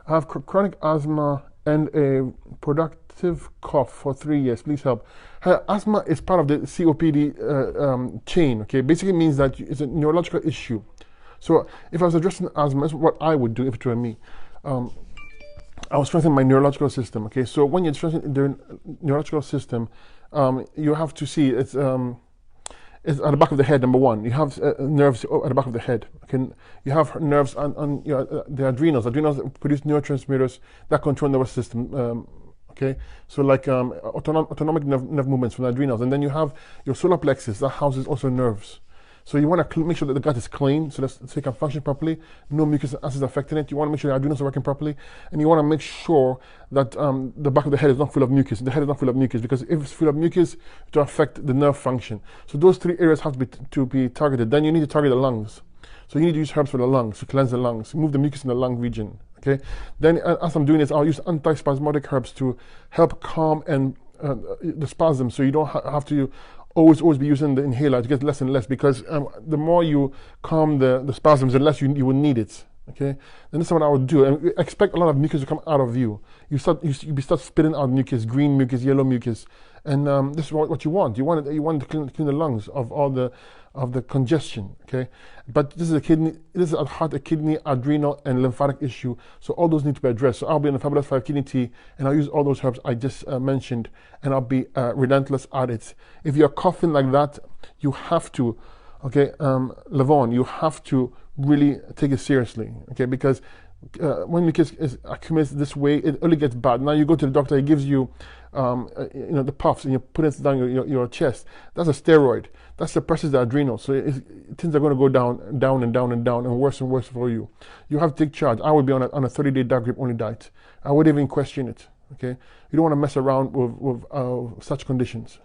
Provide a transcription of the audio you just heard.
I have chronic asthma and a productive cough for 3 years. Please help. Asthma is part of the COPD chain. Okay, basically means that it's a neurological issue. So if I was addressing asthma, that's what I would do if it were me. Um, I was strengthening my neurological system. Okay, so when you're strengthening the neurological system, you have to see it's at the back of the head. Number one, you have nerves at the back of the head. Okay, you have nerves on the adrenals. Adrenals produce neurotransmitters that control the nervous system. Okay, so like autonomic nerve movements from the adrenals, and then you have your solar plexus that houses also nerves. So you want to make sure that the gut is clean so it can function properly, no mucus acids affecting it. You want to make sure the adrenals are working properly, and you want to make sure that the back of the head is not full of mucus. The head is not full of mucus, because if it's full of mucus, it will affect the nerve function. So those three areas have to be targeted. Then you need to target the lungs. So you need to use herbs for the lungs to cleanse the lungs, move the mucus in the lung region. Okay. Then as I'm doing this, I'll use antispasmodic herbs to help calm and the spasm, so you don't have to always be using the inhaler. It gets less and less, because the more you calm the spasms, the less you will need it. Okay, then this is what I would do, and expect a lot of mucus to come out of you. You start spitting out mucus, green mucus, yellow mucus, and this is what you want. You want to clean the lungs of all the congestion. Okay, but this is a heart, a kidney, adrenal, and lymphatic issue. So all those need to be addressed. So I'll be in the Fabulous 5 Kidney Tea, and I'll use all those herbs I just mentioned, and I'll be relentless at it. If you're coughing like that, you have to, okay, Levon, you have to really take it seriously, okay, because when mucus accumulates this way, it only gets bad. Now you go to the doctor, he gives you the puffs, and you put it down your chest. That's a steroid. That suppresses the adrenals, so things are going to go down and worse for you. You have to take charge. I would be on a 30-day dark grape only diet. I wouldn't even question it. Okay, you don't want to mess around with such conditions.